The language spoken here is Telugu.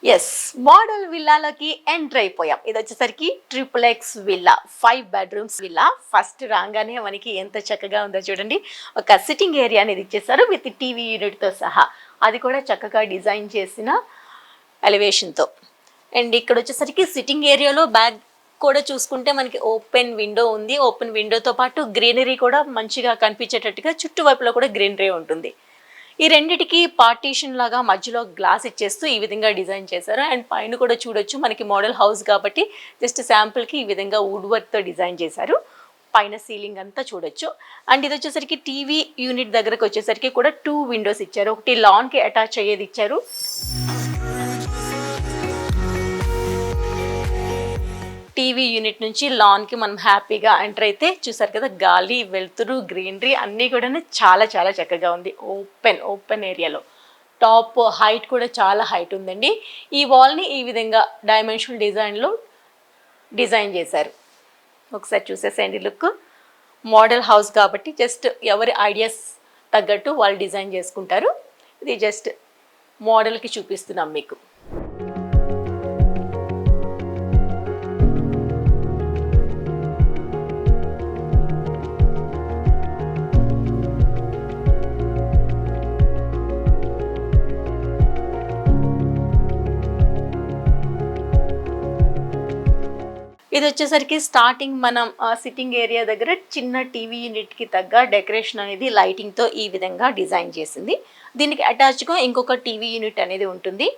ఎస్, మోడల్ విల్లాలోకి ఎంటర్ అయిపోయాం. ఇది వచ్చేసరికి triple X villa, 5 bedrooms villa. First రాగానే మనకి ఎంత చక్కగా ఉందో చూడండి. ఒక సిట్టింగ్ ఏరియా అనేది ఇచ్చేసారు విత్ టీవీ యూనిట్తో సహా. అది కూడా చక్కగా డిజైన్ చేసిన ఎలివేషన్తో. అండ్ ఇక్కడ వచ్చేసరికి సిట్టింగ్ ఏరియాలో బ్యాక్ కూడా చూసుకుంటే మనకి ఓపెన్ విండో ఉంది. ఓపెన్ విండోతో పాటు గ్రీనరీ కూడా మంచిగా కనిపించేటట్టుగా చుట్టువైపులో కూడా గ్రీనరీ ఉంటుంది. ఈ రెండిటికి పార్టీషన్ లాగా మధ్యలో గ్లాస్ ఇచ్చేస్తూ ఈ విధంగా డిజైన్ చేశారు. అండ్ పైన కూడా చూడొచ్చు, మనకి మోడల్ హౌస్ కాబట్టి జస్ట్ శాంపుల్కి ఈ విధంగా వుడ్ వర్క్తో డిజైన్ చేశారు. పైన సీలింగ్ అంతా చూడొచ్చు. అండ్ ఇది వచ్చేసరికి టీవీ యూనిట్ దగ్గరకు వచ్చేసరికి కూడా 2 విండోస్ ఇచ్చారు. ఒకటి లాన్కి అటాచ్ అయ్యేది ఇచ్చారు. టీవీ యూనిట్ నుంచి లాన్కి మనం హ్యాపీగా ఎంటర్ అయితే చూసారు కదా, గాలి, వెలుతురు, గ్రీనరీ అన్నీ కూడా చాలా చాలా చక్కగా ఉంది. ఓపెన్ ఏరియాలో టాప్ హైట్ కూడా చాలా హైట్ ఉందండి. ఈ వాల్ని ఈ విధంగా డైమెన్షనల్ డిజైన్లో డిజైన్ చేశారు. ఒకసారి చూసేసేయండి లుక్. మోడల్ హౌస్ కాబట్టి జస్ట్ ఎవరి ఐడియాస్ తగ్గట్టు వాళ్ళు డిజైన్ చేసుకుంటారు. ఇది జస్ట్ మోడల్కి చూపిస్తున్నాం మీకు. ఇది వచ్చేసరికి స్టార్టింగ్ మనం సిట్టింగ్ ఏరియా దగ్గర చిన్న టీవీ యూనిట్కి తగ్గ డెకరేషన్ అనేది లైటింగ్తో ఈ విధంగా డిజైన్ చేసింది. దీనికి అటాచ్గా ఇంకొక టీవీ యూనిట్ అనేది ఉంటుంది.